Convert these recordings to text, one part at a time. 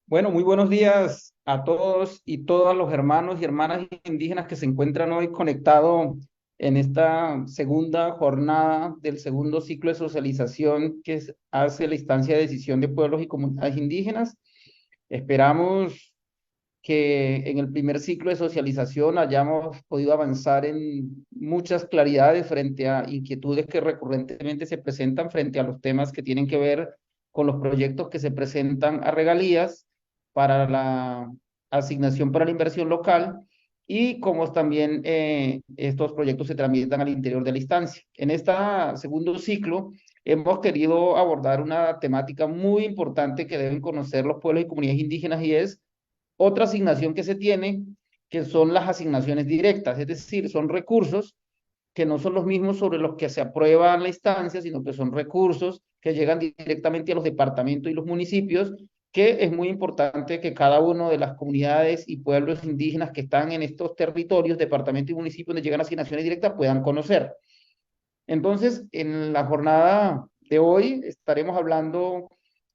Bueno, muy buenos días a todos y todas los hermanos y hermanas indígenas que se encuentran hoy conectados en esta segunda jornada del segundo ciclo de socialización hace la instancia de decisión de pueblos y comunidades indígenas. Esperamos que en el primer ciclo de socialización hayamos podido avanzar en muchas claridades frente a inquietudes que recurrentemente se presentan frente a los temas que tienen que ver con los proyectos que se presentan a regalías para la asignación para la inversión local y cómo también estos proyectos se tramitan al interior de la instancia. En este segundo ciclo hemos querido abordar una temática muy importante que deben conocer los pueblos y comunidades indígenas y es otra asignación que se tiene, que son las asignaciones directas, es decir, son recursos que no son los mismos sobre los que se aprueba la instancia, sino que son recursos que llegan directamente a los departamentos y los municipios, que es muy importante que cada una de las comunidades y pueblos indígenas que están en estos territorios, departamentos y municipios donde llegan asignaciones directas puedan conocer. Entonces, en la jornada de hoy estaremos hablando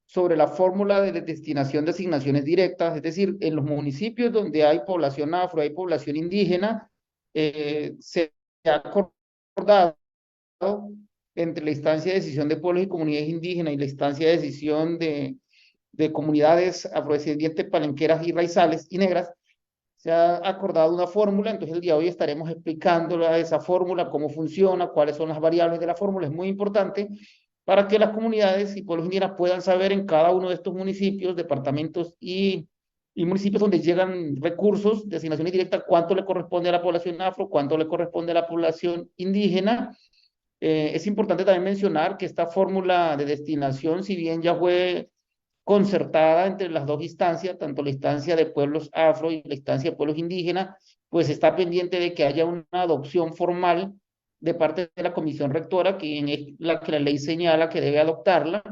sobre la fórmula de destinación de asignaciones directas, es decir, en los municipios donde hay población afro, hay población indígena, se ha acordado entre la instancia de decisión de pueblos y comunidades indígenas y la instancia de decisión de comunidades afrodescendientes, palenqueras y raizales y negras, se ha acordado una fórmula, entonces el día de hoy estaremos explicando esa fórmula, cómo funciona, cuáles son las variables de la fórmula, es muy importante para que las comunidades y pueblos indígenas puedan saber en cada uno de estos municipios, departamentos y municipios donde llegan recursos de asignaciones directas, cuánto le corresponde a la población afro, cuánto le corresponde a la población indígena. Es importante también mencionar que esta fórmula de destinación, si bien ya fue concertada entre las dos instancias, tanto la instancia de pueblos afro y la instancia de pueblos indígenas, pues está pendiente de que haya una adopción formal de parte de la comisión rectora, quien es la que la ley señala que debe adoptarla.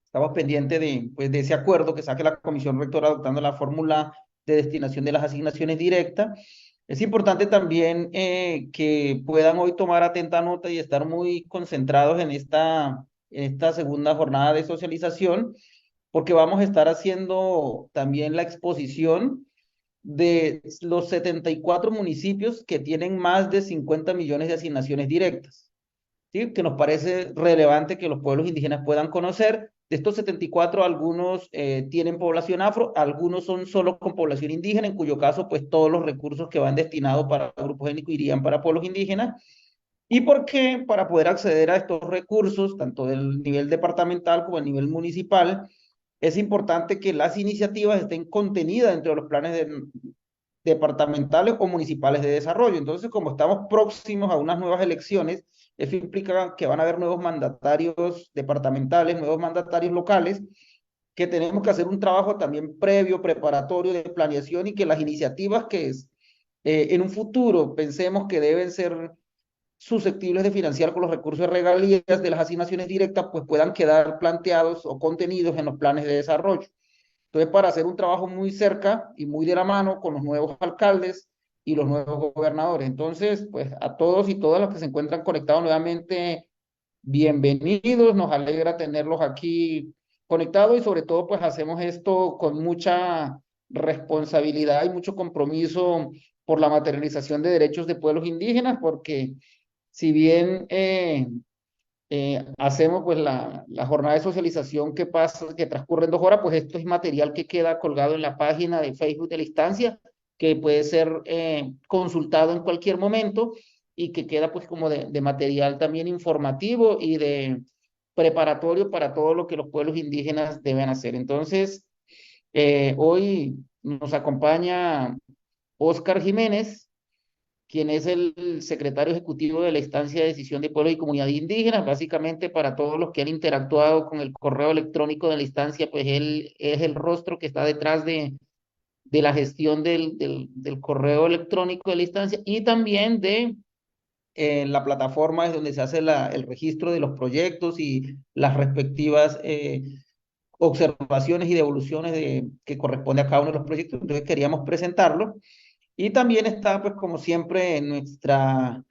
Estamos pendientes de ese acuerdo que saque la comisión rectora adoptando la fórmula de destinación de las asignaciones directas. Es importante también que puedan hoy tomar atenta nota y estar muy concentrados en esta segunda jornada de socialización, porque vamos a estar haciendo también la exposición de los 74 municipios que tienen más de 50 millones de asignaciones directas, ¿sí? Que nos parece relevante que los pueblos indígenas puedan conocer. De estos 74, algunos tienen población afro, algunos son solo con población indígena, en cuyo caso, pues todos los recursos que van destinados para grupos étnicos irían para pueblos indígenas. ¿Y por qué? Para poder acceder a estos recursos, tanto del nivel departamental como del nivel municipal, es importante que las iniciativas estén contenidas dentro de los planes departamentales o municipales de desarrollo. Entonces, como estamos próximos a unas nuevas elecciones, eso implica que van a haber nuevos mandatarios departamentales, nuevos mandatarios locales, que tenemos que hacer un trabajo también previo, preparatorio de planeación y que las iniciativas en un futuro pensemos que deben ser susceptibles de financiar con los recursos de regalías de las asignaciones directas, pues puedan quedar planteados o contenidos en los planes de desarrollo. Entonces, para hacer un trabajo muy cerca y muy de la mano con los nuevos alcaldes y los nuevos gobernadores. Entonces, pues a todos y todas los que se encuentran conectados nuevamente, bienvenidos, nos alegra tenerlos aquí conectados y sobre todo, pues hacemos esto con mucha responsabilidad y mucho compromiso por la materialización de derechos de pueblos indígenas, porque si bien hacemos pues la jornada de socialización que pasa, que transcurre en 2 horas, pues esto es material que queda colgado en la página de Facebook de la instancia, que puede ser consultado en cualquier momento y que queda pues como de material también informativo y de preparatorio para todo lo que los pueblos indígenas deben hacer. Entonces, hoy nos acompaña Óscar Jiménez, quien es el secretario ejecutivo de la instancia de decisión de pueblos y comunidades indígenas. Básicamente, para todos los que han interactuado con el correo electrónico de la instancia, pues él es el rostro que está detrás de la gestión del correo electrónico de la instancia y también de la plataforma es donde se hace el registro de los proyectos y las respectivas observaciones y devoluciones que corresponde a cada uno de los proyectos. Entonces queríamos presentarlo. Y también está, pues como siempre, nuestra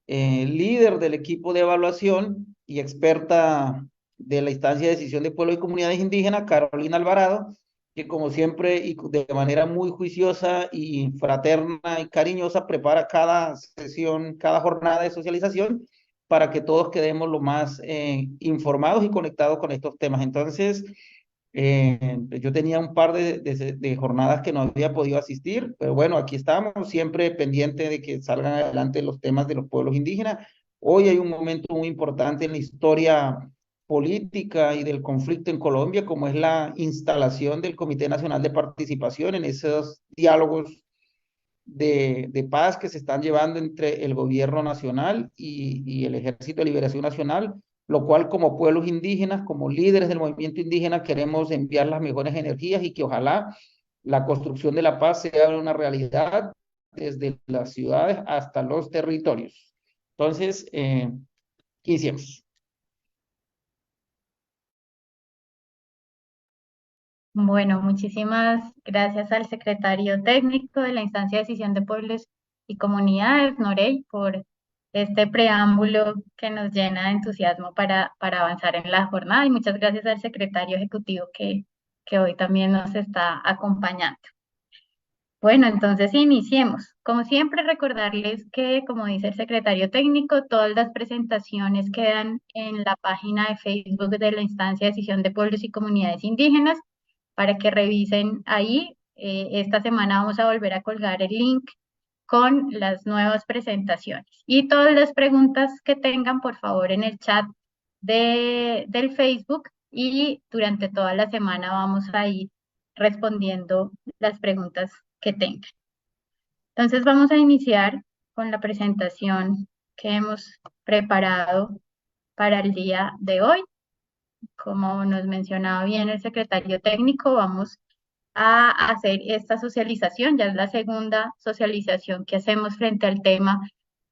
líder del equipo de evaluación y experta de la instancia de decisión de pueblos y comunidades indígenas, Carolina Alvarado, que como siempre y de manera muy juiciosa y fraterna y cariñosa prepara cada sesión, cada jornada de socialización para que todos quedemos lo más informados y conectados con estos temas. Entonces, yo tenía un par de jornadas que no había podido asistir, pero bueno, aquí estamos, siempre pendiente de que salgan adelante los temas de los pueblos indígenas. Hoy hay un momento muy importante en la historia política y del conflicto en Colombia, como es la instalación del Comité Nacional de Participación en esos diálogos de paz que se están llevando entre el gobierno nacional y el Ejército de Liberación Nacional, lo cual como pueblos indígenas, como líderes del movimiento indígena, queremos enviar las mejores energías y que ojalá la construcción de la paz sea una realidad desde las ciudades hasta los territorios. Entonces, iniciemos. Bueno, muchísimas gracias al secretario técnico de la instancia de decisión de pueblos y comunidades, Norey, por este preámbulo que nos llena de entusiasmo para avanzar en la jornada y muchas gracias al secretario ejecutivo que hoy también nos está acompañando. Bueno, entonces iniciemos. Como siempre, recordarles que, como dice el secretario técnico, todas las presentaciones quedan en la página de Facebook de la instancia de decisión de pueblos y comunidades indígenas para que revisen ahí. Esta semana vamos a volver a colgar el link con las nuevas presentaciones. Y todas las preguntas que tengan, por favor, en el chat del Facebook y durante toda la semana vamos a ir respondiendo las preguntas que tengan. Entonces vamos a iniciar con la presentación que hemos preparado para el día de hoy. Como nos mencionaba bien el secretario técnico, vamos a hacer esta socialización, ya es la segunda socialización que hacemos frente al tema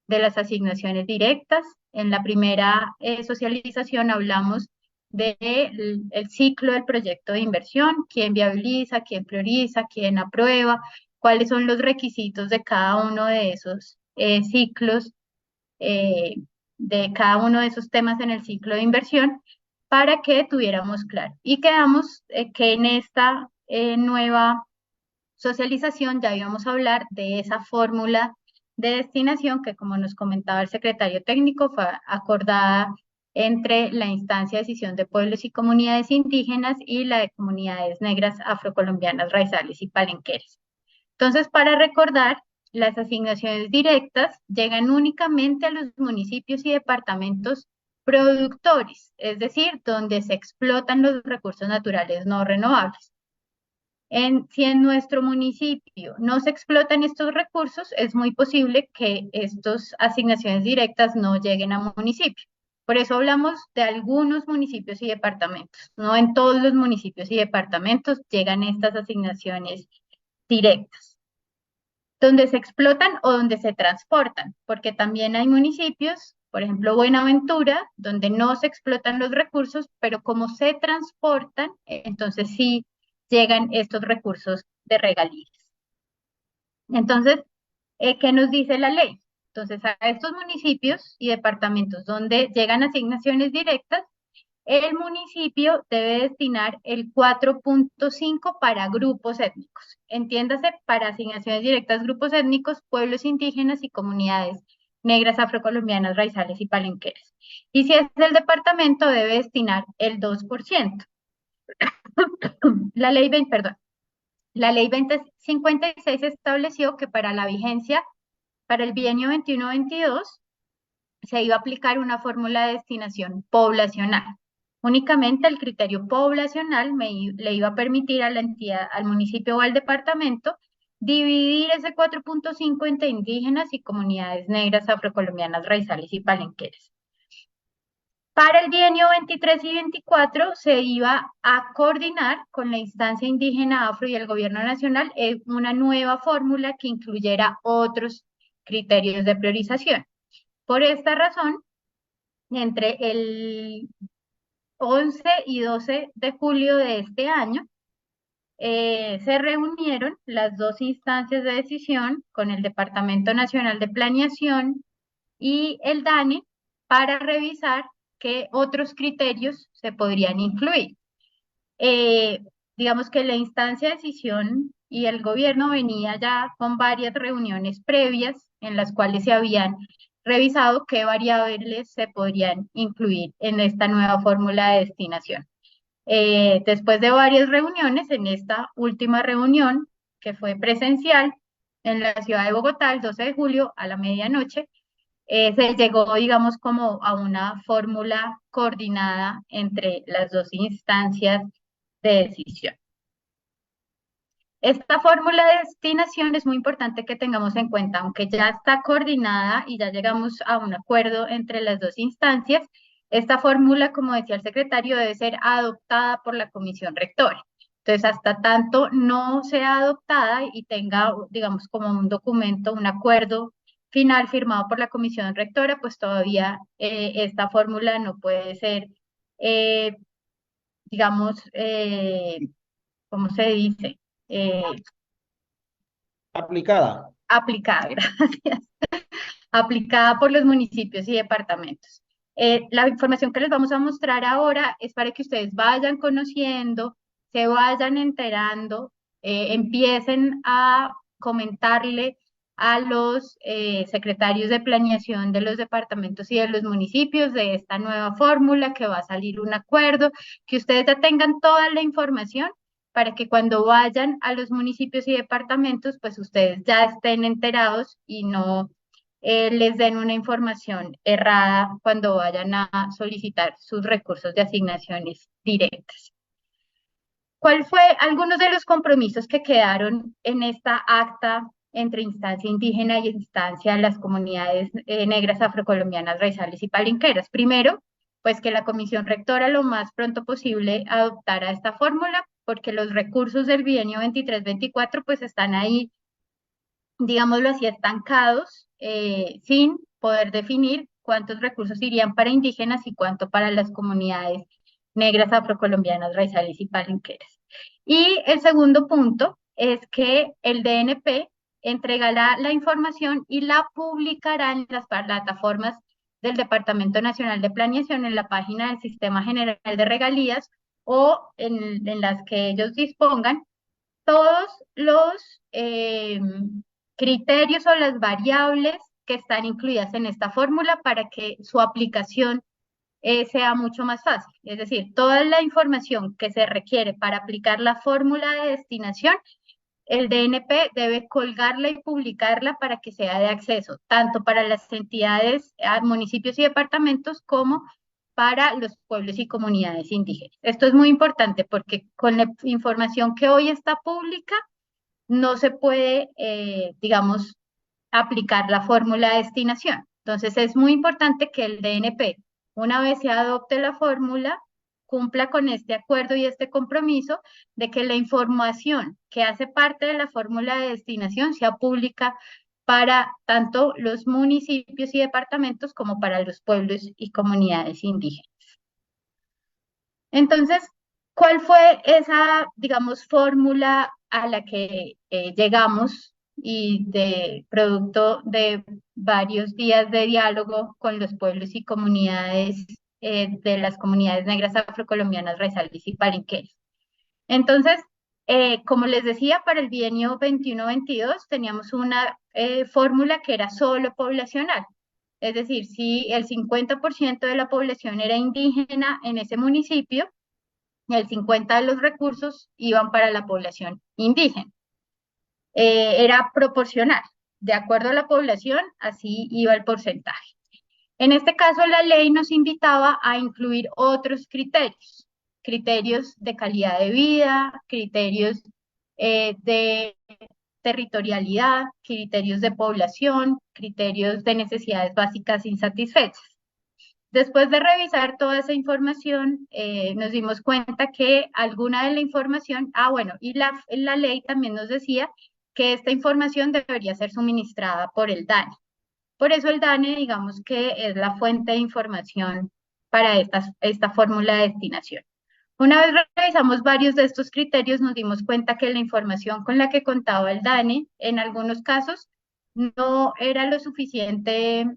de las asignaciones directas. En la primera socialización hablamos del ciclo del proyecto de inversión, quién viabiliza, quién prioriza, quién aprueba, cuáles son los requisitos de cada uno de esos ciclos, eh, de cada uno de esos temas en el ciclo de inversión para que tuviéramos claro. Y quedamos que en esta nueva socialización ya íbamos a hablar de esa fórmula de destinación que, como nos comentaba el secretario técnico, fue acordada entre la instancia de decisión de pueblos y comunidades indígenas y la de comunidades negras afrocolombianas, raizales y palenqueras. Entonces, para recordar, las asignaciones directas llegan únicamente a los municipios y departamentos productores, es decir, donde se explotan los recursos naturales no renovables. Si en nuestro municipio no se explotan estos recursos, es muy posible que estas asignaciones directas no lleguen a municipio. Por eso hablamos de algunos municipios y departamentos. No en todos los municipios y departamentos llegan estas asignaciones directas. Donde se explotan o donde se transportan, porque también hay municipios, por ejemplo Buenaventura, donde no se explotan los recursos, pero como se transportan, entonces sí llegan estos recursos de regalías. Entonces, ¿qué nos dice la ley? Entonces, a estos municipios y departamentos donde llegan asignaciones directas, el municipio debe destinar el 4.5 para grupos étnicos. Entiéndase, para asignaciones directas, grupos étnicos, pueblos indígenas y comunidades negras, afrocolombianas, raizales y palenqueras. Y si es del departamento, debe destinar el 2%. La ley 20, perdón, la ley 2056 estableció que para la vigencia, para el bienio 21-22, se iba a aplicar una fórmula de destinación poblacional. Únicamente el criterio poblacional le iba a permitir a la entidad, al municipio o al departamento, dividir ese 4.5 entre indígenas y comunidades negras, afrocolombianas, raizales y palenqueras. Para el bienio 23 y 24 se iba a coordinar con la instancia indígena afro y el gobierno nacional una nueva fórmula que incluyera otros criterios de priorización. Por esta razón, entre el 11 y 12 de julio de este año, se reunieron las dos instancias de decisión con el Departamento Nacional de Planeación y el DANE para revisar qué otros criterios se podrían incluir. digamos que la instancia de decisión y el gobierno venía ya con varias reuniones previas en las cuales se habían revisado qué variables se podrían incluir en esta nueva fórmula de destinación. Después de varias reuniones, en esta última reunión, que fue presencial en la ciudad de Bogotá el 12 de julio a la medianoche, se llegó, digamos, como a una fórmula coordinada entre las dos instancias de decisión. Esta fórmula de destinación es muy importante que tengamos en cuenta, aunque ya está coordinada y ya llegamos a un acuerdo entre las dos instancias, esta fórmula, como decía el secretario, debe ser adoptada por la comisión rectora. Entonces, hasta tanto no sea adoptada y tenga, digamos, como un documento, un acuerdo final firmado por la comisión rectora, pues todavía esta fórmula no puede ser, eh, digamos, ¿cómo se dice? Eh, Aplicada. aplicada, gracias, aplicada por los municipios y departamentos. La información que les vamos a mostrar ahora es para que ustedes vayan conociendo, se vayan enterando, empiecen a comentarle a los secretarios de planeación de los departamentos y de los municipios de esta nueva fórmula, que va a salir un acuerdo, que ustedes ya tengan toda la información para que cuando vayan a los municipios y departamentos, pues ustedes ya estén enterados y no les den una información errada cuando vayan a solicitar sus recursos de asignaciones directas. ¿Cuál fue algunos de los compromisos que quedaron en esta acta entre instancia indígena y instancia de las comunidades negras, afrocolombianas, raizales y palenqueras? Primero, pues que la comisión rectora lo más pronto posible adoptara esta fórmula, porque los recursos del bienio 23-24 pues están ahí, digámoslo así, estancados, sin poder definir cuántos recursos irían para indígenas y cuánto para las comunidades negras, afrocolombianas, raizales y palenqueras. Y el segundo punto es que el DNP entregará la información y la publicará en las plataformas del Departamento Nacional de Planeación, en la página del Sistema General de Regalías o en las que ellos dispongan todos los criterios o las variables que están incluidas en esta fórmula para que su aplicación sea mucho más fácil. Es decir, toda la información que se requiere para aplicar la fórmula de destinación, el DNP debe colgarla y publicarla para que sea de acceso, tanto para las entidades, municipios y departamentos, como para los pueblos y comunidades indígenas. Esto es muy importante porque con la información que hoy está pública, no se puede, digamos, aplicar la fórmula de destinación. Entonces, es muy importante que el DNP, una vez se adopte la fórmula, cumpla con este acuerdo y este compromiso de que la información que hace parte de la fórmula de destinación sea pública para tanto los municipios y departamentos como para los pueblos y comunidades indígenas. Entonces, ¿cuál fue esa, digamos, fórmula a la que llegamos y de producto de varios días de diálogo con los pueblos y comunidades de las comunidades negras, afrocolombianas, raizales y palenqueras? Entonces, como les decía, para el bienio 21-22 teníamos una fórmula que era solo poblacional. Es decir, si el 50% de la población era indígena en ese municipio, el 50% de los recursos iban para la población indígena. Era proporcional, de acuerdo a la población, así iba el porcentaje. En este caso, la ley nos invitaba a incluir otros criterios, criterios de calidad de vida, criterios de territorialidad, criterios de población, criterios de necesidades básicas insatisfechas. Después de revisar toda esa información, nos dimos cuenta que alguna de la información, bueno, y la ley también nos decía que esta información debería ser suministrada por el DANE. Por eso el DANE, digamos que es la fuente de información para esta fórmula de destinación. Una vez revisamos varios de estos criterios, nos dimos cuenta que la información con la que contaba el DANE, en algunos casos, no era lo suficientemente,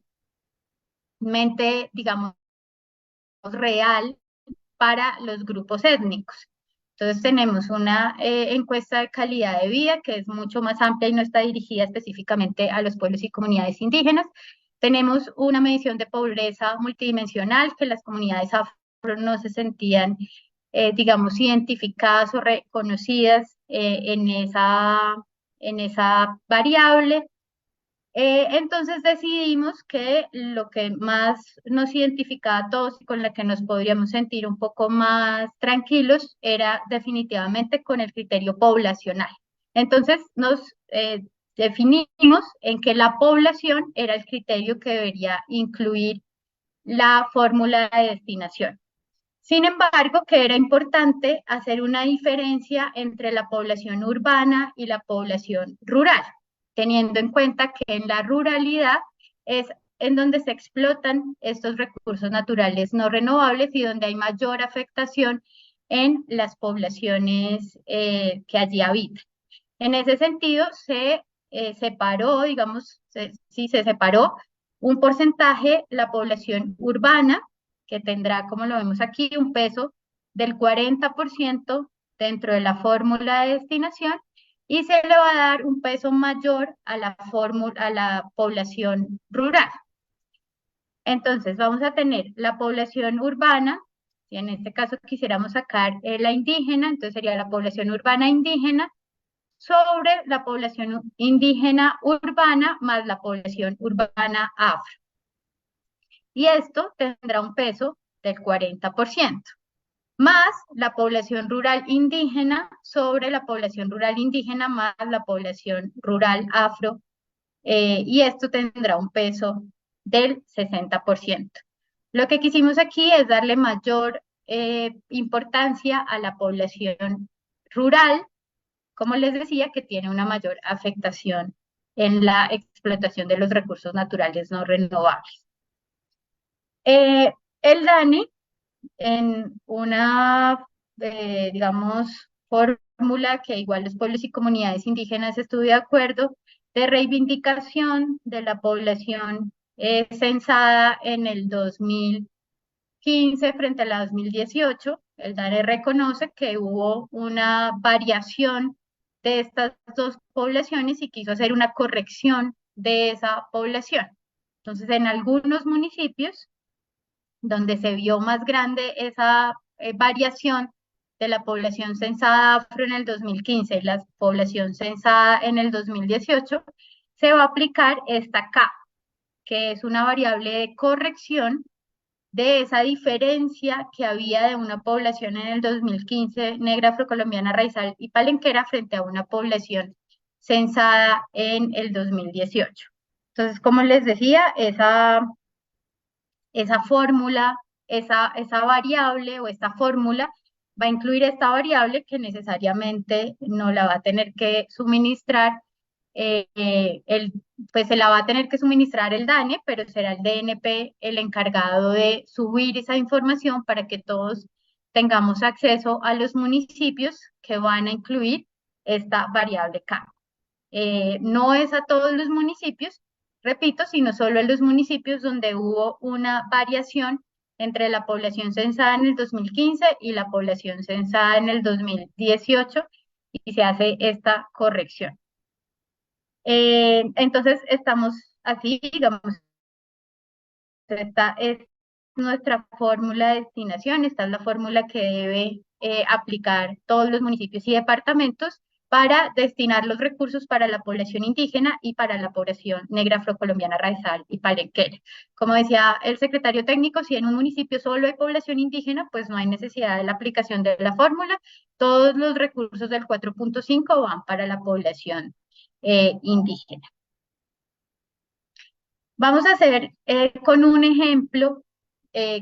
digamos, real para los grupos étnicos. Entonces tenemos una encuesta de calidad de vida que es mucho más amplia y no está dirigida específicamente a los pueblos y comunidades indígenas. Tenemos una medición de pobreza multidimensional que las comunidades afro no se sentían, digamos, identificadas o reconocidas en esa variable. Entonces decidimos que lo que más nos identificaba a todos y con la que nos podríamos sentir un poco más tranquilos era definitivamente con el criterio poblacional. Entonces nos definimos en que la población era el criterio que debería incluir la fórmula de destinación. Sin embargo, que era importante hacer una diferencia entre la población urbana y la población rural, teniendo en cuenta que en la ruralidad es en donde se explotan estos recursos naturales no renovables y donde hay mayor afectación en las poblaciones que allí habitan. En ese sentido, se separó, digamos, sí, se separó un porcentaje la población urbana, que tendrá, como lo vemos aquí, un peso del 40% dentro de la fórmula de destinación, y se le va a dar un peso mayor a la fórmula, a la población rural. Entonces, vamos a tener la población urbana, y en este caso quisiéramos sacar la indígena, entonces sería la población urbana indígena, sobre la población indígena urbana más la población urbana afro. Y esto tendrá un peso del 40%, más la población rural indígena sobre la población rural indígena más la población rural afro, y esto tendrá un peso del 60%. Lo que quisimos aquí es darle mayor importancia a la población rural, como les decía, que tiene una mayor afectación en la explotación de los recursos naturales no renovables. El DANE, en una, digamos, fórmula que igual los pueblos y comunidades indígenas estuvo de acuerdo, de reivindicación de la población censada en el 2015 frente a la 2018, el DANE reconoce que hubo una variación de estas dos poblaciones y quiso hacer una corrección de esa población. Entonces, en algunos municipios donde se vio más grande esa variación de la población censada afro en el 2015 y la población censada en el 2018, se va a aplicar esta K, que es una variable de corrección de esa diferencia que había de una población en el 2015 negra, afrocolombiana, raizal y palenquera frente a una población censada en el 2018. Entonces, como les decía, esa fórmula, esa variable o esta fórmula va a incluir esta variable que necesariamente no la va a tener que suministrar pues se la va a tener que suministrar el DANE, pero será el DNP el encargado de subir esa información para que todos tengamos acceso a los municipios que van a incluir esta variable K. No es a todos los municipios, repito, sino solo en los municipios donde hubo una variación entre la población censada en el 2015 y la población censada en el 2018 y se hace esta corrección. Entonces estamos así, digamos, esta es nuestra fórmula de destinación, esta es la fórmula que debe aplicar todos los municipios y departamentos para destinar los recursos para la población indígena y para la población negra, afrocolombiana, raizal y palenquera. Como decía el secretario técnico, si en un municipio solo hay población indígena, pues no hay necesidad de la aplicación de la fórmula. Todos los recursos del 4.5 van para la población indígena. Vamos a hacer con un ejemplo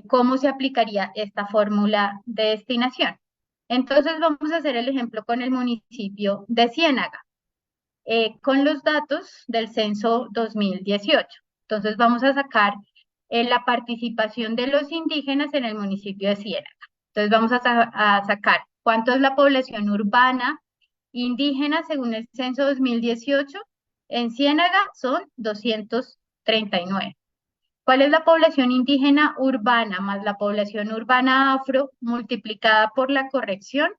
cómo se aplicaría esta fórmula de destinación. Entonces vamos a hacer el ejemplo con el municipio de Ciénaga, con los datos del censo 2018. Entonces vamos a sacar la participación de los indígenas en el municipio de Ciénaga. Entonces vamos a sacar cuánto es la población urbana indígena según el censo 2018. En Ciénaga son 239. ¿Cuál es la población indígena urbana más la población urbana afro multiplicada por la corrección?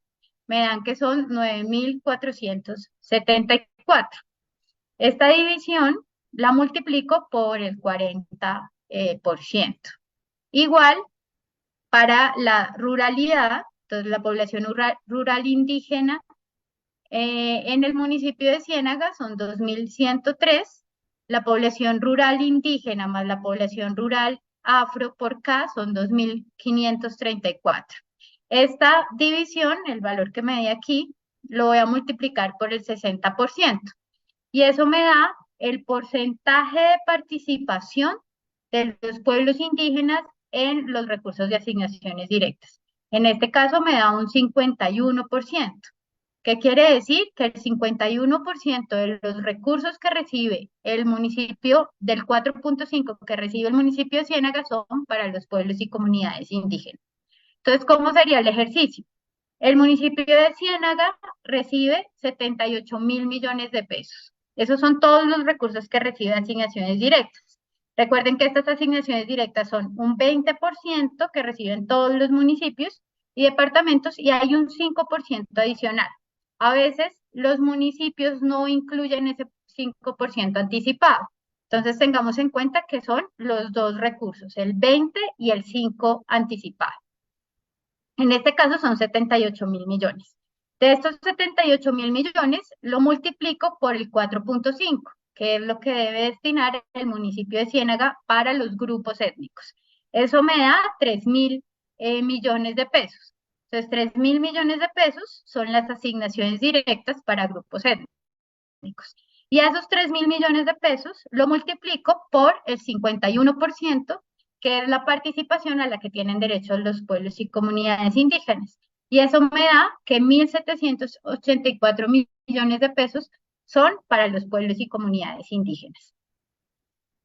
me dan que son 9.474. Esta división la multiplico por el 40%. Igual para la ruralidad, entonces la población rural indígena en el municipio de Ciénaga son 2.103. La población rural indígena más la población rural afro por K son 2.534. Esta división, el valor que me di aquí, lo voy a multiplicar por el 60%. Y eso me da el porcentaje de participación de los pueblos indígenas en los recursos de asignaciones directas. En este caso me da un 51%. ¿Qué quiere decir? Que el 51% de los recursos que recibe el municipio, del 4.5 que recibe el municipio de Ciénaga, son para los pueblos y comunidades indígenas. Entonces, ¿cómo sería el ejercicio? El municipio de Ciénaga recibe 78.000 millones de pesos. Esos son todos los recursos que recibe asignaciones directas. Recuerden que estas asignaciones directas son un 20% que reciben todos los municipios y departamentos y hay un 5% adicional. A veces los municipios no incluyen ese 5% anticipado. Entonces tengamos en cuenta que son los dos recursos, el 20 y el 5 anticipado. En este caso son 78.000 millones. De estos 78.000 millones, lo multiplico por el 4.5, que es lo que debe destinar el municipio de Ciénaga para los grupos étnicos. Eso me da 3.000 millones de pesos. Entonces, 3.000 millones de pesos son las asignaciones directas para grupos étnicos. Y a esos 3.000 millones de pesos lo multiplico por el 51%, que es la participación a la que tienen derecho los pueblos y comunidades indígenas. Y eso me da que 1.784 millones de pesos son para los pueblos y comunidades indígenas.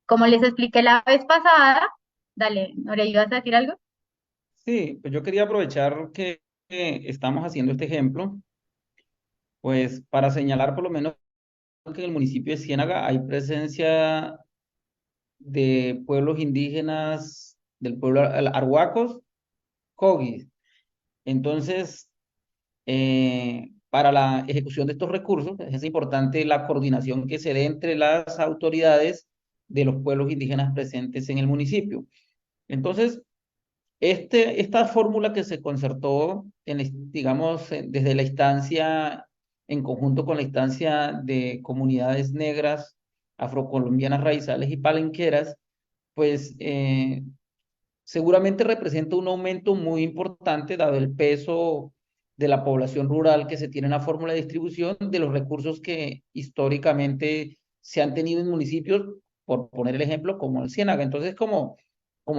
Como les expliqué la vez pasada, dale, Nore, ¿ibas a decir algo? Sí, pues yo quería aprovechar que estamos haciendo este ejemplo, pues para señalar por lo menos que en el municipio de Ciénaga hay presencia de pueblos indígenas del pueblo Arhuacos, Cogis. Entonces, para la ejecución de estos recursos es importante la coordinación que se dé entre las autoridades de los pueblos indígenas presentes en el municipio. Entonces, esta fórmula que se concertó, digamos, desde la instancia, en conjunto con la instancia de comunidades negras, afrocolombianas raizales y palenqueras, pues seguramente representa un aumento muy importante dado el peso de la población rural que se tiene en la fórmula de distribución de los recursos que históricamente se han tenido en municipios, por poner el ejemplo, como el Ciénaga. Entonces, como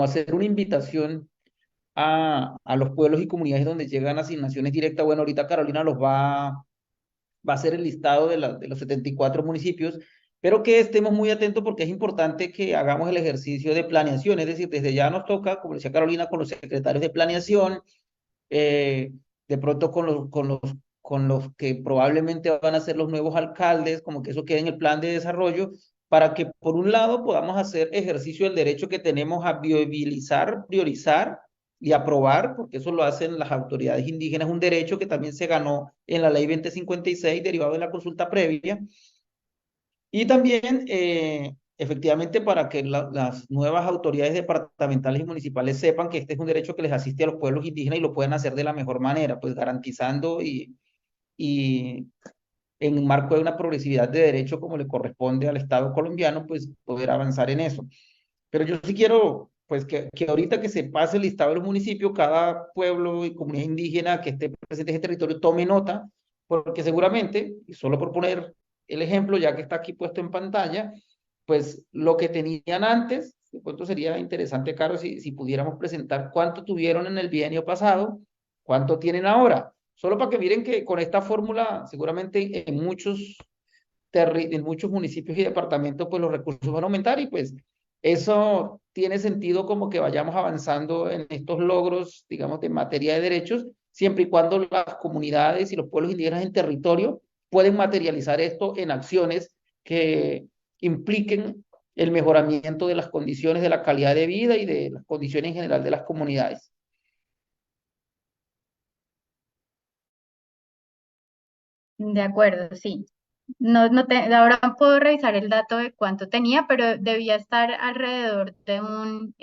hacer una invitación a los pueblos y comunidades donde llegan asignaciones directas. Bueno, ahorita Carolina va a hacer el listado de los 74 municipios, pero que estemos muy atentos porque es importante que hagamos el ejercicio de planeación, es decir, desde ya nos toca, como decía Carolina, con los secretarios de planeación, eh, de pronto con los que probablemente van a ser los nuevos alcaldes, como que eso quede en el plan de desarrollo, para que por un lado podamos hacer ejercicio del derecho que tenemos a viabilizar, priorizar y aprobar, porque eso lo hacen las autoridades indígenas, un derecho que también se ganó en la ley 2056 derivado de la consulta previa, y también, efectivamente, para que las nuevas autoridades departamentales y municipales sepan que este es un derecho que les asiste a los pueblos indígenas y lo pueden hacer de la mejor manera, pues garantizando y en un marco de una progresividad de derecho como le corresponde al Estado colombiano, pues poder avanzar en eso. Pero yo sí quiero, pues, que ahorita que se pase el listado de los municipios, cada pueblo y comunidad indígena que esté presente en ese territorio tome nota, porque seguramente, y solo por poner el ejemplo, ya que está aquí puesto en pantalla, pues lo que tenían antes, de pronto sería interesante, Caro, si pudiéramos presentar cuánto tuvieron en el bienio pasado, cuánto tienen ahora. Solo para que miren que con esta fórmula, seguramente en muchos municipios y departamentos, pues los recursos van a aumentar y pues eso tiene sentido como que vayamos avanzando en estos logros, digamos, de materia de derechos, siempre y cuando las comunidades y los pueblos indígenas en territorio pueden materializar esto en acciones que impliquen el mejoramiento de las condiciones de la calidad de vida y de las condiciones en general de las comunidades. De acuerdo, sí. Ahora puedo revisar el dato de cuánto tenía, pero debía estar alrededor de un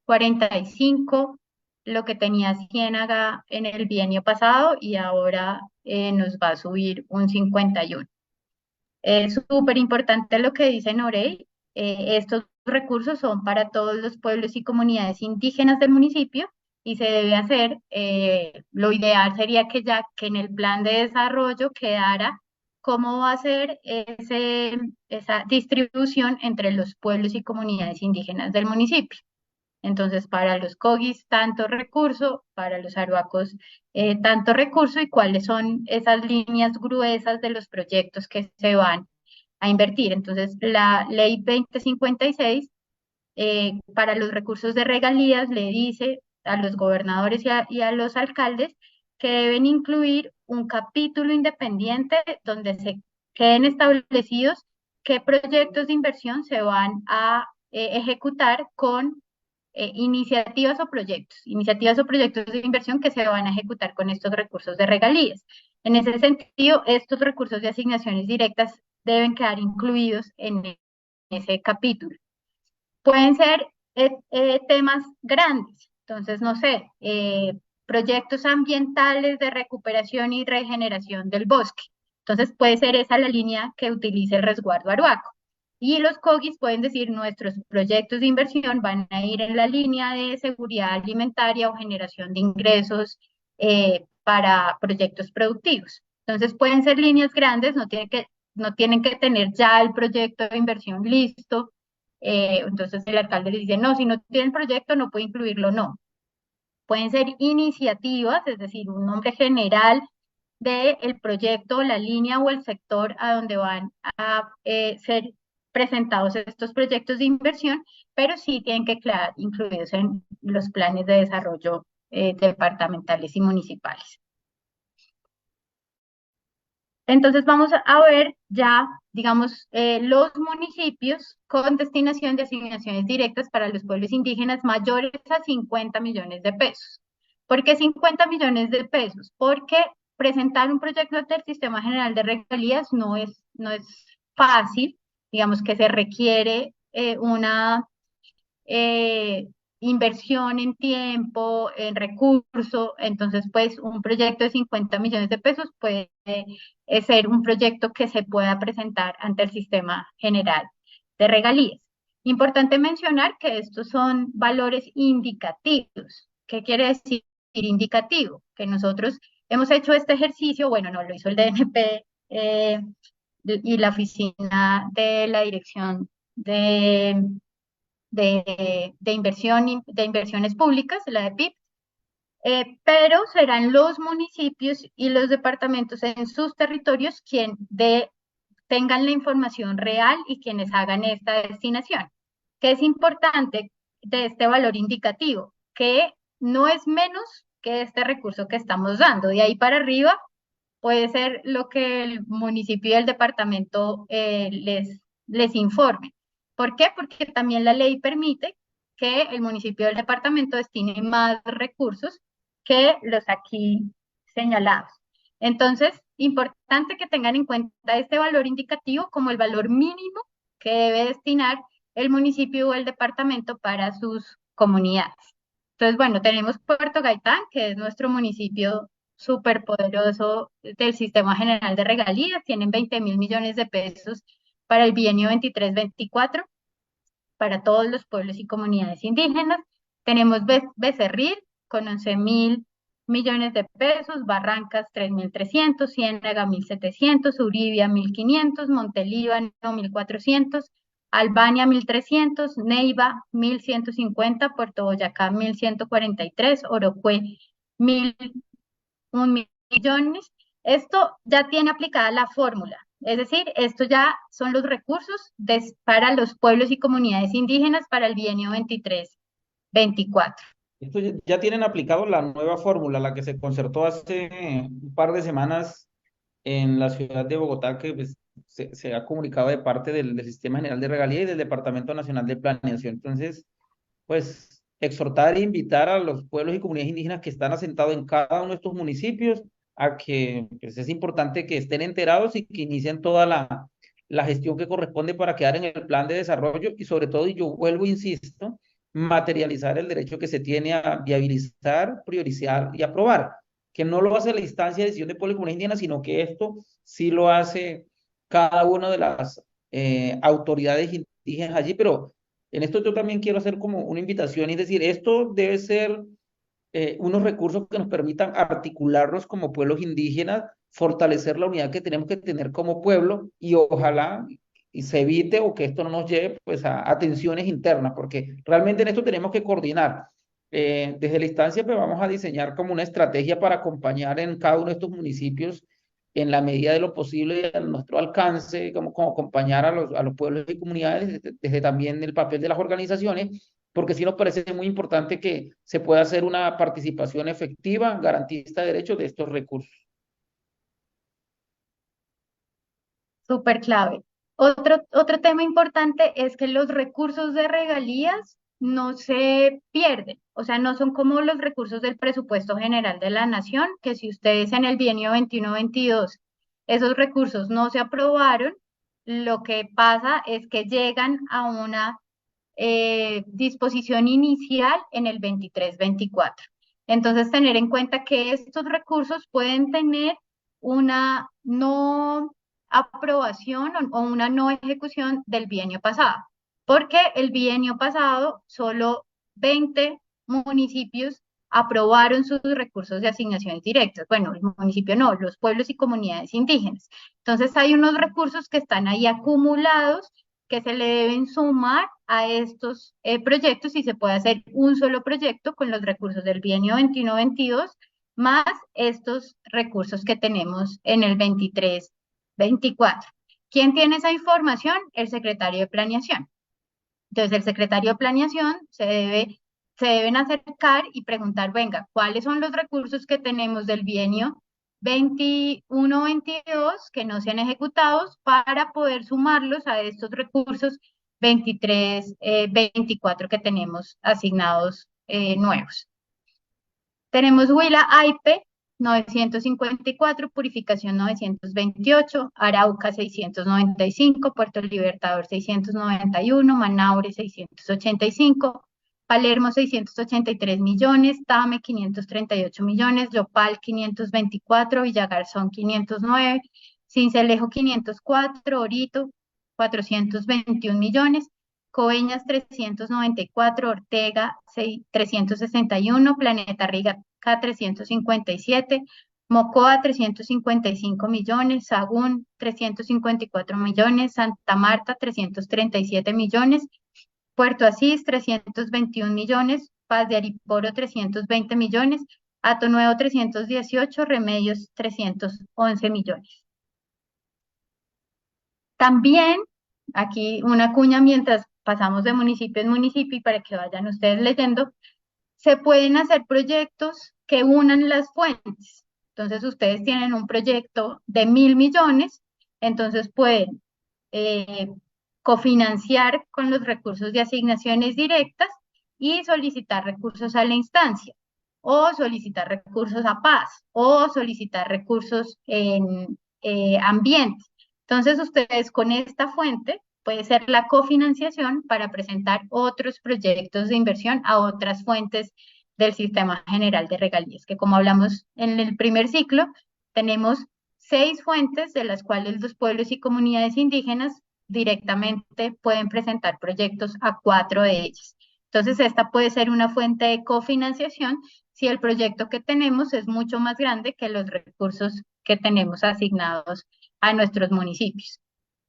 45, lo que tenía Ciénaga en el bienio pasado y ahora nos va a subir un 51. Es súper importante lo que dice Norey. Estos recursos son para todos los pueblos y comunidades indígenas del municipio y se debe hacer, lo ideal sería que ya que en el plan de desarrollo quedara cómo va a ser esa distribución entre los pueblos y comunidades indígenas del municipio. Entonces, para los cogis, tanto recurso, para los arhuacos, tanto recurso, y cuáles son esas líneas gruesas de los proyectos que se van a invertir. Entonces, la ley 2056, para los recursos de regalías, le dice a los gobernadores y a los alcaldes que deben incluir un capítulo independiente donde se queden establecidos qué proyectos de inversión se van a ejecutar con iniciativas o proyectos de inversión que se van a ejecutar con estos recursos de regalías. En ese sentido, estos recursos de asignaciones directas deben quedar incluidos en ese capítulo. Pueden ser temas grandes, entonces, no sé, proyectos ambientales de recuperación y regeneración del bosque. Entonces, puede ser esa la línea que utilice el resguardo Arhuaco. Y los COGIs pueden decir, nuestros proyectos de inversión van a ir en la línea de seguridad alimentaria o generación de ingresos para proyectos productivos. Entonces, pueden ser líneas grandes, no tienen que tener ya el proyecto de inversión listo. Entonces el alcalde le dice, no, si no tiene el proyecto no puede incluirlo, no. Pueden ser iniciativas, es decir, un nombre general del proyecto, la línea o el sector a donde van a ser presentados estos proyectos de inversión, pero sí tienen que quedar incluidos en los planes de desarrollo departamentales y municipales. Entonces vamos a ver ya, digamos, los municipios con destinación de asignaciones directas para los pueblos indígenas mayores a 50 millones de pesos. ¿Por qué 50 millones de pesos? Porque presentar un proyecto del Sistema General de Regalías no es fácil, digamos que se requiere una eh, inversión en tiempo, en recurso, entonces pues un proyecto de 50 millones de pesos puede ser un proyecto que se pueda presentar ante el Sistema General de Regalías. Importante mencionar que estos son valores indicativos. ¿Qué quiere decir indicativo? Que nosotros hemos hecho este ejercicio, bueno, no lo hizo el DNP y la oficina de la Dirección de inversión, de inversiones públicas, la de PIB, pero serán los municipios y los departamentos en sus territorios tengan la información real y quienes hagan esta destinación. ¿Qué es importante de este valor indicativo? Que no es menos que este recurso que estamos dando. De ahí para arriba puede ser lo que el municipio y el departamento les informe. ¿Por qué? Porque también la ley permite que el municipio y el departamento destine más recursos que los aquí señalados. Entonces, importante que tengan en cuenta este valor indicativo como el valor mínimo que debe destinar el municipio o el departamento para sus comunidades. Entonces, bueno, tenemos Puerto Gaitán, que es nuestro municipio súper poderoso del Sistema General de Regalías, tienen 20.000 millones de pesos para el bienio 23-24 para todos los pueblos y comunidades indígenas. Tenemos Becerril con 11.000 millones de pesos, Barrancas 3.300, Ciénaga 1.700, Uribia 1.500, Montelíbano 1.400, Albania 1.300, Neiva 1.150, Puerto Boyacá 1.143, Orocue 1.001 millones. Esto ya tiene aplicada la fórmula, es decir, esto ya son los recursos para los pueblos y comunidades indígenas para el bienio 23-24. Esto ya tienen aplicado la nueva fórmula, la que se concertó hace un par de semanas en la ciudad de Bogotá, que pues, se ha comunicado de parte del Sistema General de Regalía y del Departamento Nacional de Planeación. Entonces, pues exhortar e invitar a los pueblos y comunidades indígenas que están asentados en cada uno de estos municipios a que pues, es importante que estén enterados y que inicien toda la gestión que corresponde para quedar en el plan de desarrollo y sobre todo, y yo vuelvo, insisto, materializar el derecho que se tiene a viabilizar, priorizar y aprobar, que no lo hace la instancia de decisión de pueblo y comunidad indígena, sino que esto sí lo hace cada una de las autoridades indígenas allí, pero en esto yo también quiero hacer como una invitación, es decir, esto debe ser unos recursos que nos permitan articularnos como pueblos indígenas, fortalecer la unidad que tenemos que tener como pueblo y ojalá y se evite o que esto no nos lleve pues a tensiones internas, porque realmente en esto tenemos que coordinar. Desde la instancia pues vamos a diseñar como una estrategia para acompañar en cada uno de estos municipios en la medida de lo posible y a nuestro alcance, como acompañar a los pueblos y comunidades desde también el papel de las organizaciones porque sí nos parece muy importante que se pueda hacer una participación efectiva, garantista de derechos de estos recursos. Súper clave. Otro tema importante es que los recursos de regalías no se pierden, o sea, no son como los recursos del presupuesto general de la nación, que si ustedes en el bienio 21-22 esos recursos no se aprobaron, lo que pasa es que llegan a una disposición inicial en el 23-24. Entonces, tener en cuenta que estos recursos pueden tener una no aprobación o una no ejecución del bienio pasado, porque el bienio pasado solo 20 municipios aprobaron sus recursos de asignaciones directas. Bueno, el municipio no, los pueblos y comunidades indígenas. Entonces hay unos recursos que están ahí acumulados que se le deben sumar a estos proyectos y se puede hacer un solo proyecto con los recursos del bienio 21-22 más estos recursos que tenemos en el 23-24. ¿Quién tiene esa información? El secretario de Planeación. Entonces, el secretario de Planeación se deben acercar y preguntar, venga, ¿cuáles son los recursos que tenemos del bienio 21-22 que no se han ejecutados para poder sumarlos a estos recursos 23-24 que tenemos asignados nuevos? Tenemos Huila AIPE 954, Purificación 928, Arauca 695, Puerto Libertador 691, Manaure 685, Palermo 683 millones, Tame 538 millones, Yopal 524, Villagarzón 509, Sincelejo 504, Orito 421 millones, Coveñas 394, Ortega 361, Planeta Riga 357, Mocoa 355 millones, Sagún 354 millones, Santa Marta 337 millones, Puerto Asís 321 millones, Paz de Ariporo 320 millones, Hato Nuevo 318, Remedios 311 millones. También, aquí una cuña mientras pasamos de municipio en municipio y para que vayan ustedes leyendo, se pueden hacer proyectos que unan las fuentes. Entonces, ustedes tienen un proyecto de 1.000 millones, entonces pueden eh, cofinanciar con los recursos de asignaciones directas y solicitar recursos a la instancia, o solicitar recursos a paz, o solicitar recursos en ambiente. Entonces, ustedes con esta fuente puede ser la cofinanciación para presentar otros proyectos de inversión a otras fuentes del Sistema General de Regalías, que como hablamos en el primer ciclo, tenemos 6 fuentes de las cuales los pueblos y comunidades indígenas directamente pueden presentar proyectos a 4 de ellas. Entonces, esta puede ser una fuente de cofinanciación si el proyecto que tenemos es mucho más grande que los recursos que tenemos asignados a nuestros municipios.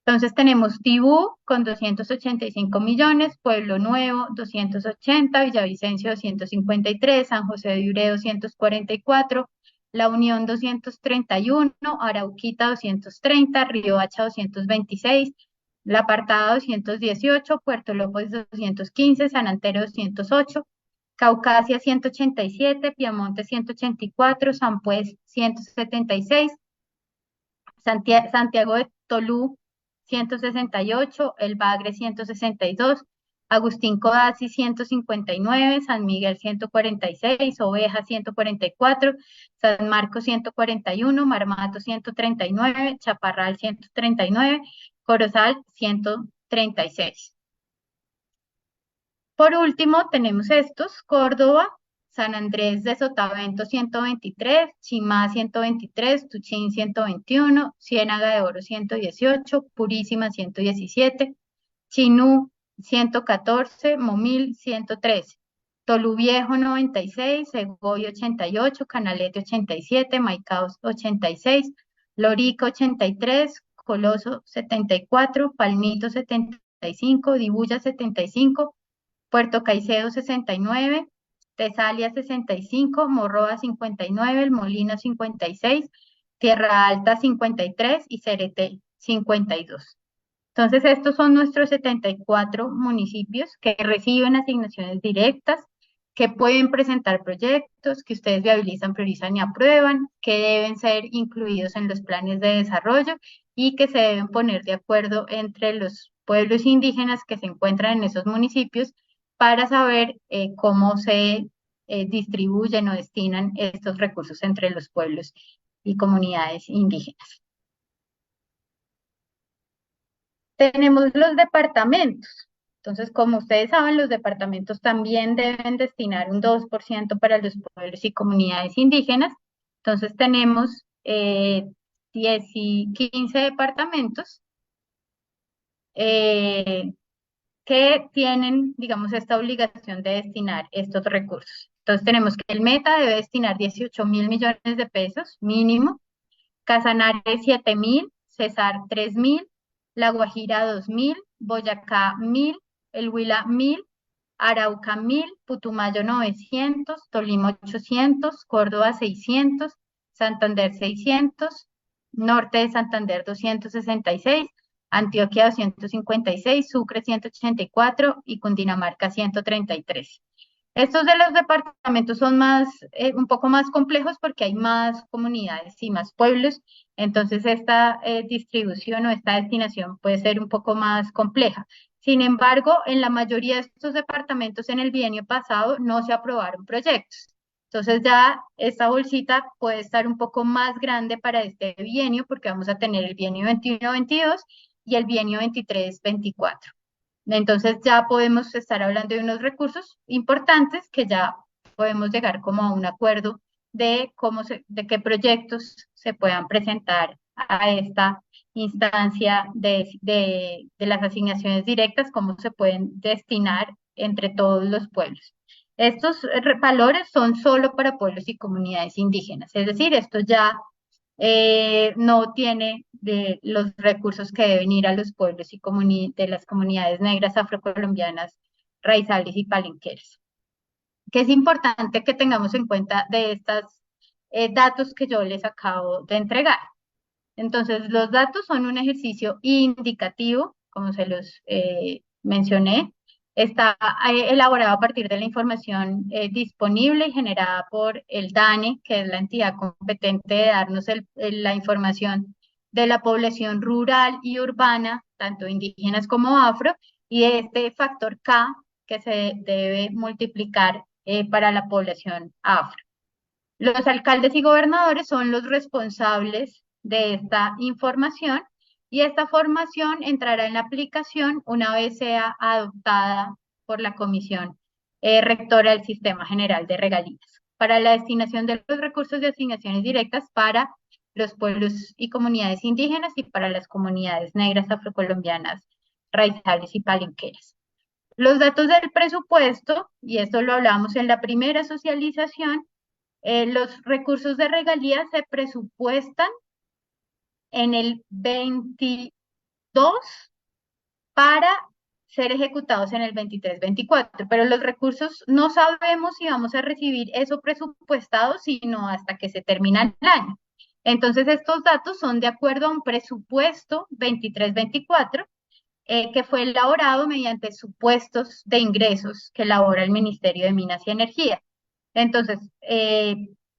Entonces tenemos Tibú con 285 millones, Pueblo Nuevo 280, Villavicencio 253, San José de Uré 244, La Unión 231, Arauquita 230, Riohacha 226, La Apartada 218, Puerto López 215, San Antero 208, Caucasia 187, Piamonte 184, San Pues 176, Santiago de Tolú 168, El Bagre 162, Agustín Codazzi 159, San Miguel 146, Oveja 144, San Marcos 141, Marmato 139, Chaparral 139, Corozal 136. Por último, tenemos estos: Córdoba, San Andrés de Sotavento 123, Chimá 123, Tuchín 121, Ciénaga de Oro 118, Purísima 117, Chinú 114, Momil 113, Toluviejo 96, Segoy 88, Canalete 87, Maicaos 86, Lorica 83, Coloso 74, Palmito 75, Dibuya 75, Puerto Caicedo 69, Tesalia 65, Morroa 59, El Molino 56, Tierra Alta 53 y Cereté 52. Entonces, estos son nuestros 74 municipios que reciben asignaciones directas, que pueden presentar proyectos, que ustedes viabilizan, priorizan y aprueban, que deben ser incluidos en los planes de desarrollo y que se deben poner de acuerdo entre los pueblos indígenas que se encuentran en esos municipios para saber cómo se distribuyen o destinan estos recursos entre los pueblos y comunidades indígenas. Tenemos los departamentos. Entonces, como ustedes saben, los departamentos también deben destinar un 2% para los pueblos y comunidades indígenas. Entonces, tenemos 15 departamentos eh, que tienen, digamos, esta obligación de destinar estos recursos. Entonces, tenemos que el Meta debe destinar 18.000 millones de pesos mínimo, Casanare 7.000, Cesar 3.000, La Guajira 2.000, Boyacá 1.000, El Huila 1.000, Arauca 1.000, Putumayo 900, Tolima 800, Córdoba 600, Santander 600, Norte de Santander 266, Antioquia 256, Sucre 184 y Cundinamarca 133. Estos de los departamentos son un poco más complejos porque hay más comunidades y más pueblos, entonces esta distribución o esta destinación puede ser un poco más compleja. Sin embargo, en la mayoría de estos departamentos en el bienio pasado no se aprobaron proyectos. Entonces ya esta bolsita puede estar un poco más grande para este bienio porque vamos a tener el bienio 21-22 y el bienio 23-24. Entonces ya podemos estar hablando de unos recursos importantes que ya podemos llegar como a un acuerdo de de qué proyectos se puedan presentar a esta instancia de las asignaciones directas, cómo se pueden destinar entre todos los pueblos. Estos valores son solo para pueblos y comunidades indígenas, es decir, esto ya no tiene de los recursos que deben ir a los pueblos y de las comunidades negras afrocolombianas, raizales y palenqueras. Que es importante que tengamos en cuenta de estos datos que yo les acabo de entregar. Entonces, los datos son un ejercicio indicativo, como se los mencioné. Está elaborado a partir de la información disponible y generada por el DANE, que es la entidad competente de darnos la información de la población rural y urbana, tanto indígenas como afro, y de este factor K que se debe multiplicar para la población afro. Los alcaldes y gobernadores son los responsables de esta información y esta formación entrará en la aplicación una vez sea adoptada por la Comisión Rectora del Sistema General de Regalías para la destinación de los recursos de asignaciones directas para los pueblos y comunidades indígenas y para las comunidades negras afrocolombianas, raizales y palenqueras. Los datos del presupuesto, y esto lo hablamos en la primera socialización, los recursos de regalías se presupuestan en el 22 para ser ejecutados en el 23-24, pero los recursos no sabemos si vamos a recibir eso presupuestado, sino hasta que se termina el año. Entonces, estos datos son de acuerdo a un presupuesto 23-24 que fue elaborado mediante supuestos de ingresos que elabora el Ministerio de Minas y Energía. Entonces,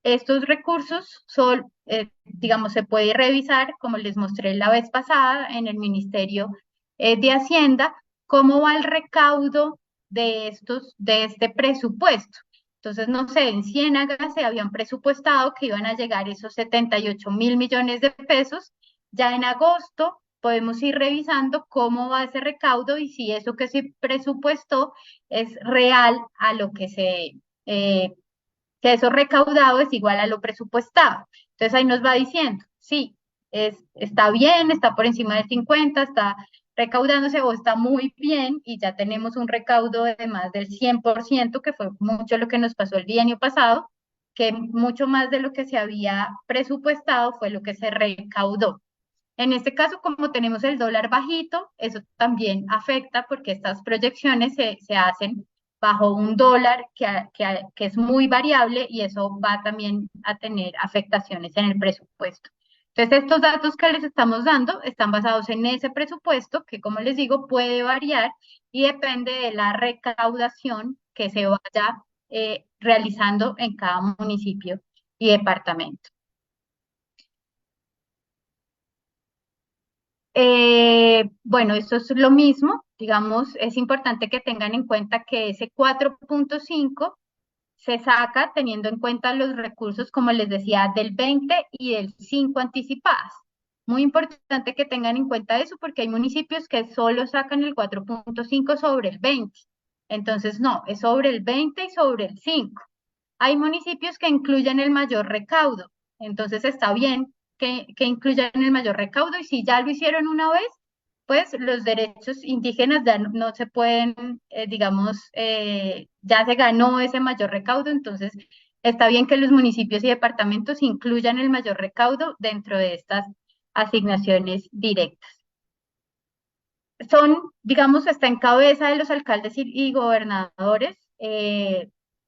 estos recursos son, digamos, se puede revisar, como les mostré la vez pasada, en el Ministerio de Hacienda, cómo va el recaudo de este presupuesto. Entonces, no sé, en Ciénaga se habían presupuestado que iban a llegar esos 78.000 millones de pesos. Ya en agosto podemos ir revisando cómo va ese recaudo y si eso que se presupuestó es real a lo eh, que eso recaudado es igual a lo presupuestado. Entonces ahí nos va diciendo, sí, está bien, está por encima del 50, está recaudándose o está muy bien y ya tenemos un recaudo de más del 100%, que fue mucho lo que nos pasó el año pasado, que mucho más de lo que se había presupuestado fue lo que se recaudó. En este caso, como tenemos el dólar bajito, eso también afecta porque estas proyecciones se hacen bajo un dólar que es muy variable y eso va también a tener afectaciones en el presupuesto. Entonces, estos datos que les estamos dando están basados en ese presupuesto que, como les digo, puede variar y depende de la recaudación que se vaya realizando en cada municipio y departamento. Bueno, eso es lo mismo, digamos, es importante que tengan en cuenta que ese 4.5 se saca teniendo en cuenta los recursos, como les decía, del 20 y del 5 anticipadas. Muy importante que tengan en cuenta eso porque hay municipios que solo sacan el 4.5 sobre el 20. Entonces, no, es sobre el 20 y sobre el 5. Hay municipios que incluyen el mayor recaudo, entonces está bien que incluyan el mayor recaudo y si ya lo hicieron una vez, pues los derechos indígenas ya no se pueden, digamos, ya se ganó ese mayor recaudo, entonces está bien que los municipios y departamentos incluyan el mayor recaudo dentro de estas asignaciones directas. Son, digamos, está en cabeza de los alcaldes y gobernadores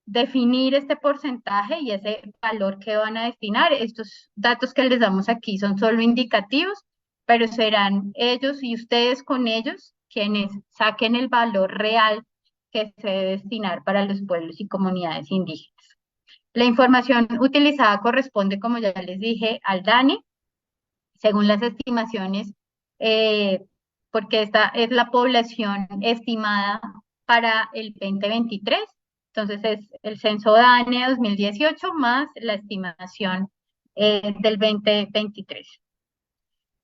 definir este porcentaje y ese valor que van a destinar. Estos datos que les damos aquí son solo indicativos, pero serán ellos y ustedes con ellos quienes saquen el valor real que se debe destinar para los pueblos y comunidades indígenas. La información utilizada corresponde, como ya les dije, al DANE, según las estimaciones, eh, porque esta es la población estimada para el 2023. Entonces es el censo DANE 2018 más la estimación del 2023.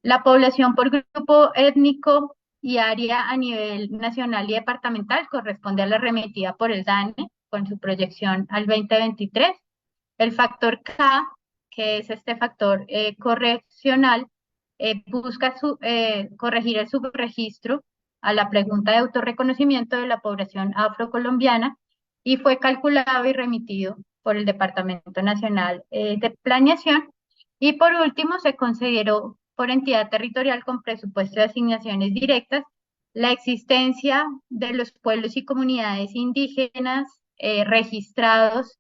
La población por grupo étnico y área a nivel nacional y departamental corresponde a la remitida por el DANE con su proyección al 2023. El factor K, que es este factor correccional, busca corregir el subregistro a la pregunta de autorreconocimiento de la población afrocolombiana y fue calculado y remitido por el Departamento Nacional de Planeación. Y por último, se consideró por entidad territorial con presupuesto de asignaciones directas la existencia de los pueblos y comunidades indígenas registrados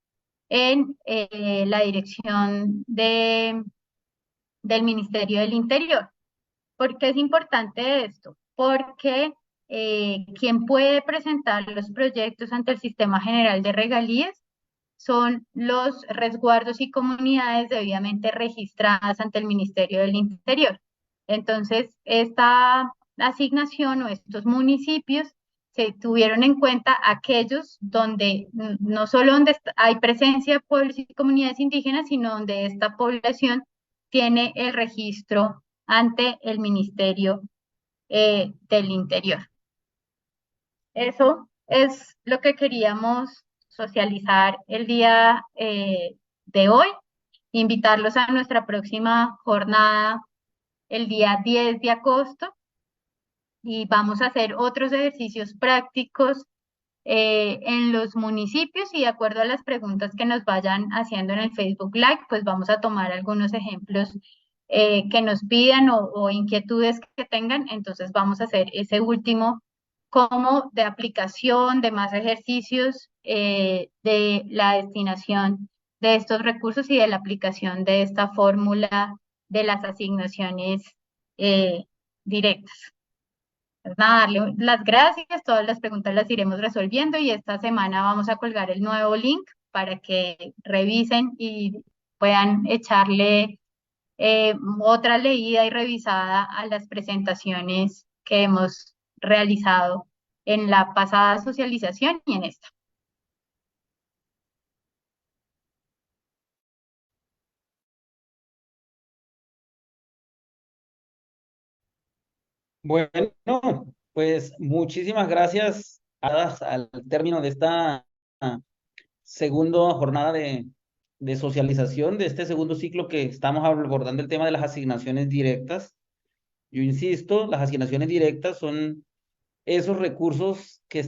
en la dirección del Ministerio del Interior. ¿Por qué es importante esto? Porque quien puede presentar los proyectos ante el Sistema General de Regalías son los resguardos y comunidades debidamente registradas ante el Ministerio del Interior. Entonces, esta asignación o estos municipios se tuvieron en cuenta aquellos donde no solo donde hay presencia de pueblos y comunidades indígenas, sino donde esta población tiene el registro ante el Ministerio del Interior. Eso es lo que queríamos socializar el día de hoy. Invitarlos a nuestra próxima jornada el día 10 de agosto y vamos a hacer otros ejercicios prácticos en los municipios y de acuerdo a las preguntas que nos vayan haciendo en el Facebook Live, pues vamos a tomar algunos ejemplos que nos pidan o inquietudes que tengan. Entonces vamos a hacer ese último como de aplicación, de más ejercicios, de la destinación de estos recursos y de la aplicación de esta fórmula de las asignaciones eh, directas. Pues nada, darle las gracias, todas las preguntas las iremos resolviendo y esta semana vamos a colgar el nuevo link para que revisen y puedan echarle otra leída y revisada a las presentaciones que hemos realizado en la pasada socialización y en esta. Bueno, pues muchísimas gracias al término de esta segunda jornada de socialización, de este segundo ciclo que estamos abordando el tema de las asignaciones directas. Yo insisto, las asignaciones directas son esos recursos que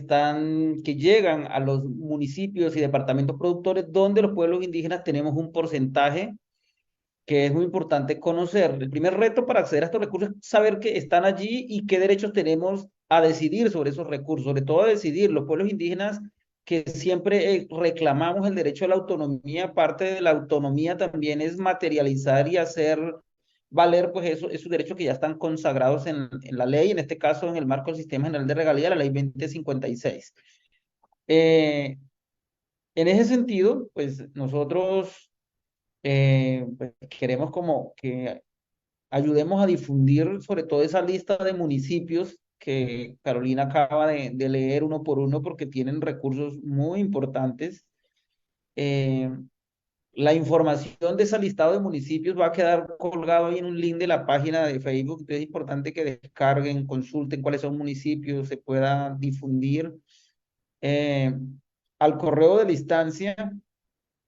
llegan a los municipios y departamentos productores donde los pueblos indígenas tenemos un porcentaje que es muy importante conocer. El primer reto para acceder a estos recursos es saber que están allí y qué derechos tenemos a decidir sobre esos recursos, sobre todo a decidir los pueblos indígenas que siempre reclamamos el derecho a la autonomía. Parte de la autonomía también es materializar y hacer valer pues esos derechos que ya están consagrados en la ley, en este caso en el marco del Sistema General de Regalía, la ley 2056. Eh, en ese sentido, pues nosotros pues, queremos como que ayudemos a difundir sobre todo esa lista de municipios que Carolina acaba de leer uno por uno porque tienen recursos muy importantes. Eh, la información de ese listado de municipios va a quedar colgado ahí en un link de la página de Facebook. Entonces es importante que descarguen, consulten cuáles son municipios, se pueda difundir. Eh, al correo de la instancia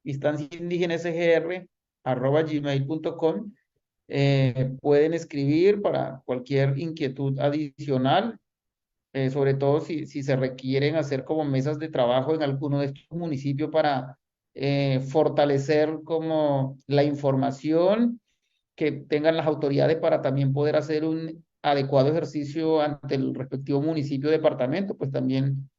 indígena sgr @gmail.com. Pueden escribir para cualquier inquietud adicional, sobre todo si se requieren hacer como mesas de trabajo en alguno de estos municipios para fortalecer como la información que tengan las autoridades para también poder hacer un adecuado ejercicio ante el respectivo municipio o departamento, pues también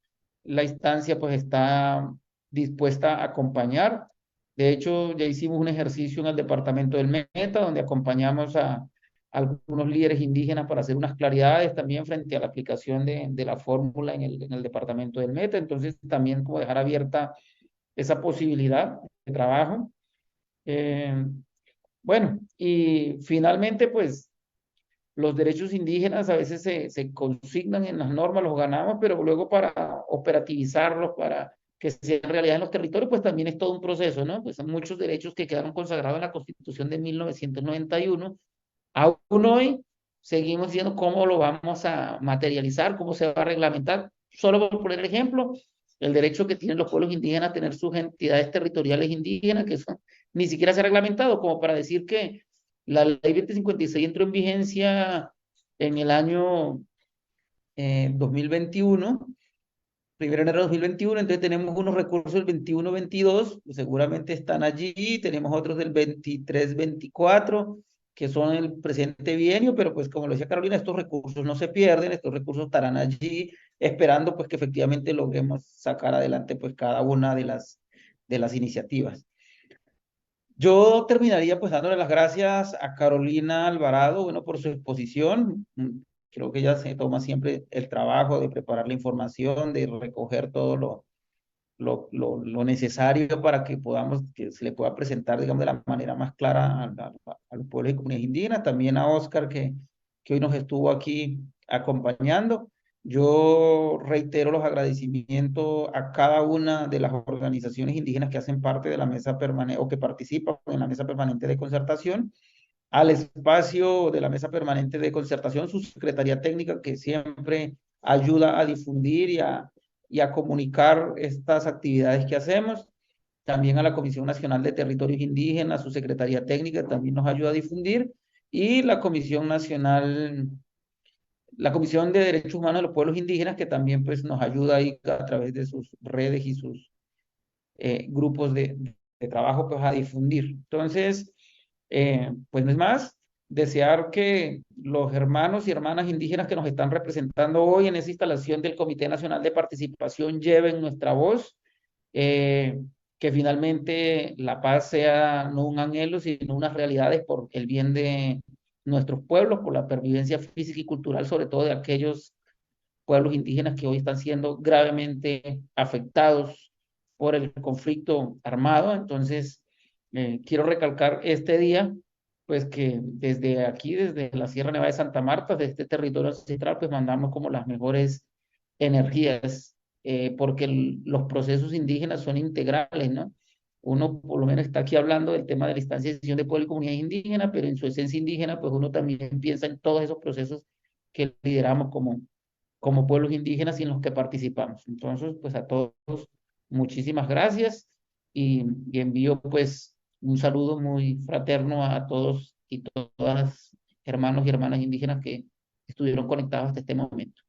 la instancia pues está dispuesta a acompañar. De hecho, ya hicimos un ejercicio en el departamento del Meta, donde acompañamos a algunos líderes indígenas para hacer unas claridades también frente a la aplicación de la fórmula en el departamento del Meta. Entonces, también como dejar abierta esa posibilidad de trabajo. Eh, bueno, y finalmente, pues los derechos indígenas a veces se consignan en las normas, los ganamos, pero luego para operativizarlos, para que sean realidad en los territorios, pues también es todo un proceso, ¿no? Pues son muchos derechos que quedaron consagrados en la Constitución de 1991. Aún hoy seguimos viendo cómo lo vamos a materializar, cómo se va a reglamentar. Solo por poner el ejemplo, el derecho que tienen los pueblos indígenas a tener sus entidades territoriales indígenas, que eso ni siquiera se ha reglamentado, como para decir que la ley 2056 entró en vigencia en el año 2021, primero de enero de 2021, entonces tenemos unos recursos del 21-22, pues seguramente están allí, tenemos otros del 23-24, que son el presente bienio, pero pues como lo decía Carolina, estos recursos no se pierden, estos recursos estarán allí esperando pues que efectivamente logremos sacar adelante pues cada una de las iniciativas. Yo terminaría pues dándole las gracias a Carolina Alvarado, bueno, por su exposición. Creo que ella se toma siempre el trabajo de preparar la información, de recoger todo lo necesario para que podamos, que se le pueda presentar, digamos, de la manera más clara a los pueblos y comunidades indígenas. También a Oscar, que hoy nos estuvo aquí acompañando. Yo reitero los agradecimientos a cada una de las organizaciones indígenas que hacen parte de la mesa permanente o que participan en la mesa permanente de concertación, al espacio de la mesa permanente de concertación, su secretaría técnica que siempre ayuda a difundir y a comunicar estas actividades que hacemos. También a la Comisión Nacional de Territorios Indígenas, su secretaría técnica también nos ayuda a difundir. Y la Comisión de Derechos Humanos de los Pueblos Indígenas, que también pues nos ayuda ahí a través de sus redes y sus grupos de trabajo pues a difundir. Entonces, pues no es más, desear que los hermanos y hermanas indígenas que nos están representando hoy en esa instalación del Comité Nacional de Participación lleven nuestra voz, eh, que finalmente la paz sea no un anhelo, sino unas realidades por el bien de nuestros pueblos, por la pervivencia física y cultural, sobre todo de aquellos pueblos indígenas que hoy están siendo gravemente afectados por el conflicto armado. Entonces, quiero recalcar este día, pues que desde aquí, desde la Sierra Nevada de Santa Marta, de este territorio ancestral, pues mandamos como las mejores energías, porque los procesos indígenas son integrales, ¿no? Uno por lo menos está aquí hablando del tema de la instancia de decisión de pueblo y comunidad indígena, pero en su esencia indígena, pues uno también piensa en todos esos procesos que lideramos como pueblos indígenas y en los que participamos. Entonces, pues a todos, muchísimas gracias y envío pues un saludo muy fraterno a todos y todas hermanos y hermanas indígenas que estuvieron conectados hasta este momento.